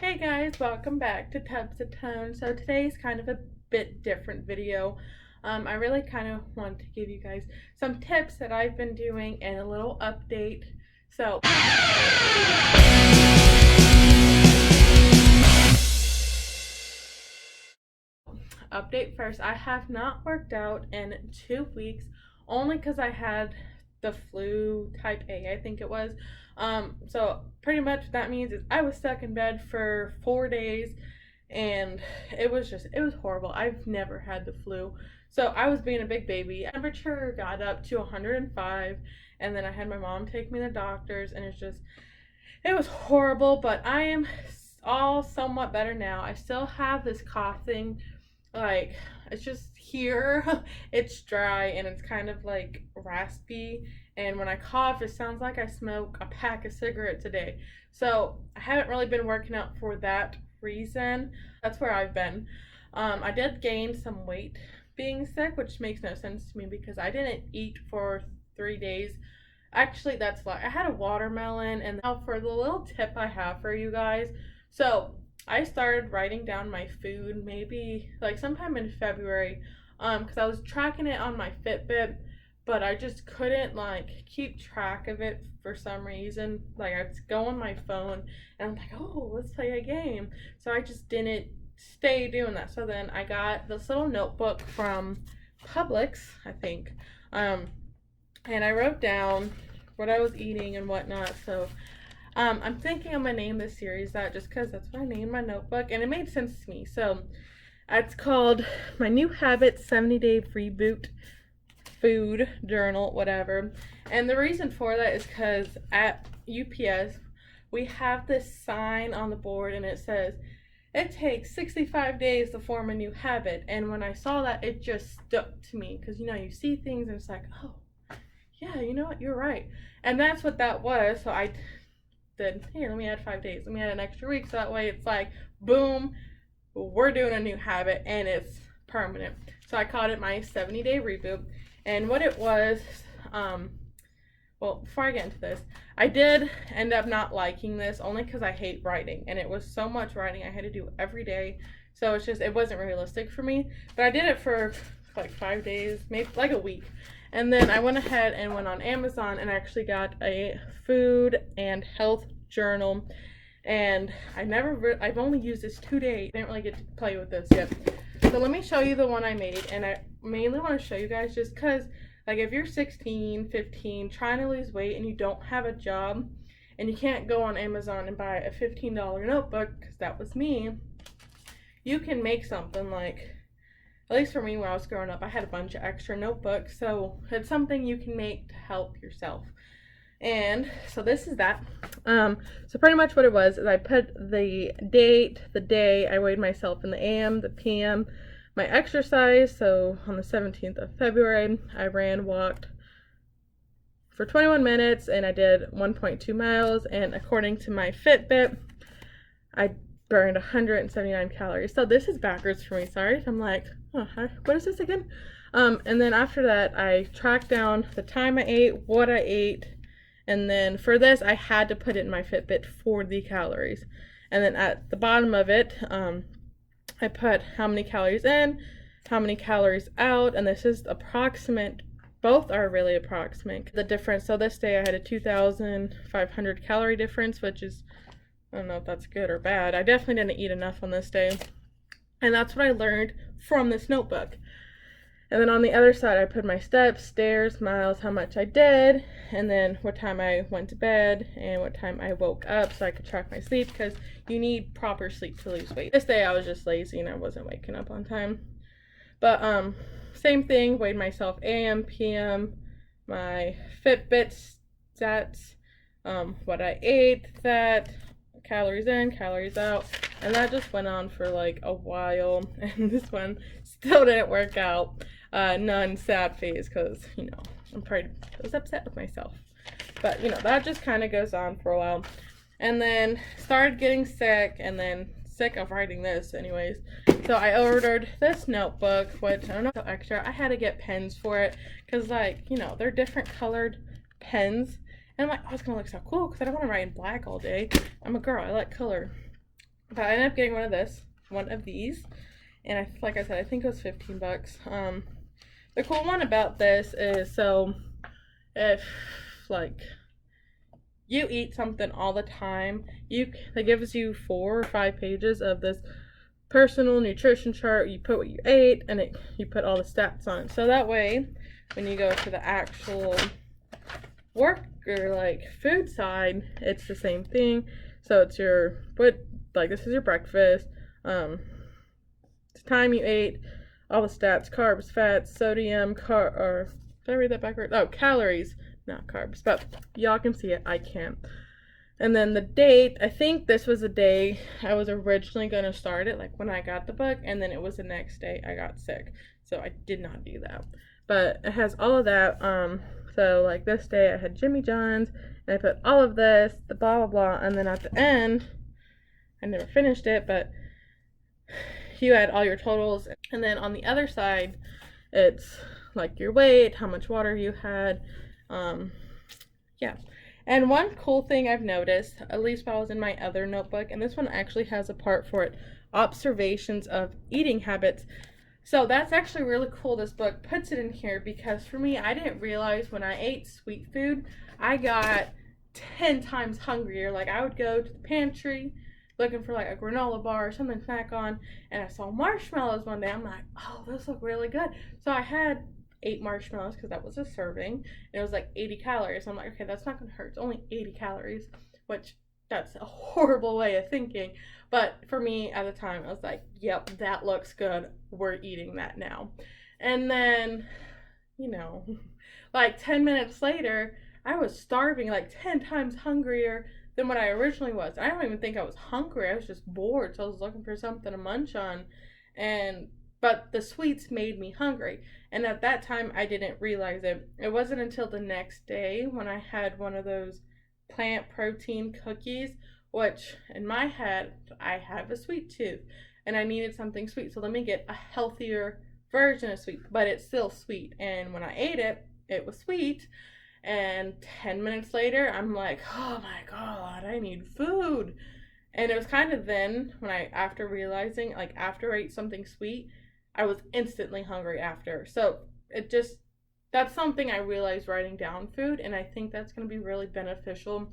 Hey guys, welcome back to Tubs of Tone. So today's kind of a bit different video. I really kind of want to give you guys some tips that I've been doing and a little update. So update first, I have not worked out in 2 weeks only because I had the flu type A, I think it was. So pretty much that means is I was stuck in bed for 4 days and it was horrible. I've never had the flu. So I was being a big baby. Temperature got up to 105 and then I had my mom take me to the doctors and it was horrible, but I am all somewhat better now. I still have this coughing, like it's just here. It's dry and it's kind of like raspy, and when I cough it sounds like I smoke a pack of cigarettes a day. So I haven't really been working out for that reason. That's where I've been. I did gain some weight being sick, which makes no sense to me because I didn't eat for 3 days. Actually, that's like I had a watermelon. And now for the little tip I have for you guys. So I started writing down my food maybe like sometime in February, because I was tracking it on my Fitbit, but I just couldn't like keep track of it for some reason. Like I'd go on my phone and I'm like, oh, let's play a game. So I just didn't stay doing that. So then I got this little notebook from Publix, I think, and I wrote down what I was eating and whatnot. So I'm thinking I'm gonna name this series that just because that's what I named my notebook, and it made sense to me. So it's called My New Habits 70-Day Reboot Food Journal, whatever. And the reason for that is because at UPS we have this sign on the board and it says it takes 65 days to form a new habit. And when I saw that, it just stuck to me because you see things and it's like, oh yeah, you know what, you're right. And that's what that was. So I said, here, let me add 5 days, let me add an extra week, so that way it's like boom, we're doing a new habit and it's permanent. So I called it my 70-day reboot. And what it was, well, before I get into this, I did end up not liking this only because I hate writing, and it was so much writing I had to do every day. So it wasn't realistic for me. But I did it for like 5 days, maybe like a week. And then I went ahead and went on Amazon and actually got a food and health journal. And I've only used this 2 days. I didn't really get to play with this yet. So let me show you the one I made. And I mainly want to show you guys just because, like, if you're 16, 15, trying to lose weight and you don't have a job and you can't go on Amazon and buy a $15 notebook, because that was me, you can make something like, at least for me when I was growing up, I had a bunch of extra notebooks, so it's something you can make to help yourself. And so this is that. So pretty much what it was is I put the date, the day, I weighed myself in the AM, the PM, my exercise. So on the 17th of February, I walked for 21 minutes and I did 1.2 miles. And according to my Fitbit, I burned 179 calories. So this is backwards for me, sorry. I'm like, oh, what is this again? And then after that, I tracked down the time I ate, what I ate, and then for this, I had to put it in my Fitbit for the calories. And then at the bottom of it, I put how many calories in, how many calories out, and this is approximate. Both are really approximate. The difference, so this day I had a 2,500 calorie difference, which is, I don't know if that's good or bad. I definitely didn't eat enough on this day. And that's what I learned from this notebook. And then on the other side, I put my steps, stairs, miles, how much I did, and then what time I went to bed and what time I woke up so I could track my sleep, because you need proper sleep to lose weight. This day I was just lazy and I wasn't waking up on time. But same thing, weighed myself AM, PM, my Fitbit stats, what I ate, that, calories in, calories out, and that just went on for like a while, and this one still didn't work out. None sad phase because, I was upset with myself. But, that just kind of goes on for a while. And then started getting sick, and then sick of writing this anyways. So I ordered this notebook, which I don't know if it's extra. I had to get pens for it because, like, they're different colored pens. And I'm like, oh, it's going to look so cool because I don't want to write in black all day. I'm a girl. I like color. But I ended up getting one of these, and like I said, I think it was $15. The cool one about this is, so if like you eat something all the time, it gives you 4 or 5 pages of this personal nutrition chart. You put what you ate, and you put all the stats on it. So that way, when you go to the actual work or like food side, it's the same thing. So it's this is your breakfast, the time you ate, all the stats, carbs, fats, sodium, did I read that backwards? Oh, calories, not carbs, but y'all can see it, I can't. And then the date, I think this was the day I was originally going to start it, like when I got the book, and then it was the next day I got sick. So I did not do that. But it has all of that. So like this day I had Jimmy John's, and I put all of this, the blah blah blah, and then at the end, I never finished it, but you add all your totals, and then on the other side, it's like your weight, how much water you had, yeah. And one cool thing I've noticed, at least while I was in my other notebook, and this one actually has a part for it, observations of eating habits. So that's actually really cool. This book puts it in here because for me, I didn't realize when I ate sweet food, I got 10 times hungrier. Like I would go to the pantry looking for like a granola bar or something to snack on, and I saw marshmallows one day. I'm like, oh, those look really good. So I had 8 marshmallows because that was a serving, and it was like 80 calories. I'm like, okay, that's not gonna hurt. It's only 80 calories, which that's a horrible way of thinking. But for me at the time, I was like, yep, that looks good. We're eating that now. And then, like 10 minutes later, I was starving, like 10 times hungrier than what I originally was. I don't even think I was hungry. I was just bored, so I was looking for something to munch on. But the sweets made me hungry. And at that time, I didn't realize it. It wasn't until the next day when I had one of those plant protein cookies, which in my head, I have a sweet tooth and I needed something sweet. So let me get a healthier version of sweet, but it's still sweet. And when I ate it, it was sweet. And 10 minutes later, I'm like, oh my God, I need food. And it was kind of then when after realizing, like after I ate something sweet, I was instantly hungry after. So that's something I realized writing down food. And I think that's going to be really beneficial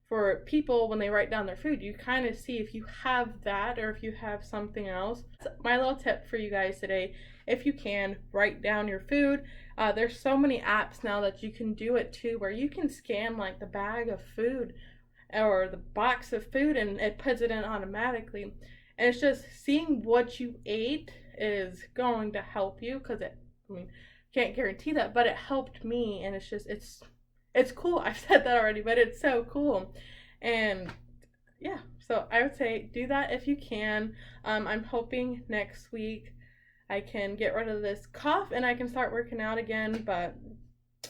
for people when they write down their food. You kind of see if you have that or if you have something else. My little tip for you guys today, if you can, write down your food. There's so many apps now that you can do it too, where you can scan like the bag of food or the box of food and it puts it in automatically. And it's just seeing what you ate is going to help you, because can't guarantee that, but it helped me. And it's cool. I've said that already, but it's so cool. And yeah, so I would say do that if you can. I'm hoping next week I can get rid of this cough and I can start working out again, but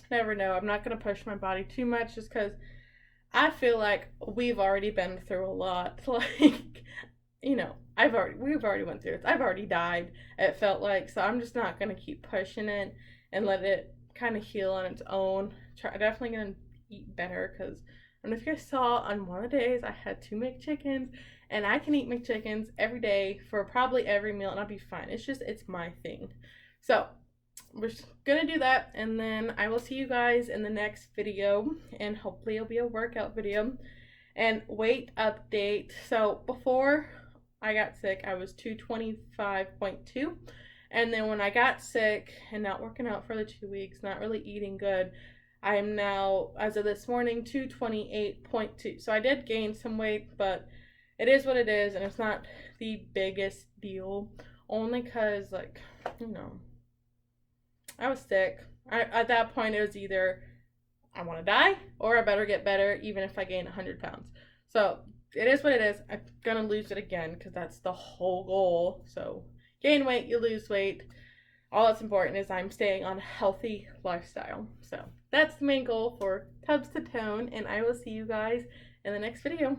never know. I'm not going to push my body too much just because I feel like we've already been through a lot. Like, we've already went through this. I've already died, it felt like. So I'm just not going to keep pushing it and let it kind of heal on its own. Definitely going to eat better, because I don't know if you guys saw on one of the days I had 2 McChickens, and I can eat McChickens every day for probably every meal and I'll be fine. It's my thing. So we're just gonna do that, and then I will see you guys in the next video, and hopefully it'll be a workout video. And weight update. So before I got sick, I was 225.2, and then when I got sick and not working out for the 2 weeks, not really eating good, I am now, as of this morning, 228.2. So I did gain some weight, but it is what it is, and it's not the biggest deal, only because, I was sick. At that point, it was either I want to die or I better get better, even if I gain 100 pounds. So it is what it is. I'm going to lose it again, because that's the whole goal. So gain weight, you lose weight. All that's important is I'm staying on a healthy lifestyle. So that's the main goal for Tubs to Tone, and I will see you guys in the next video.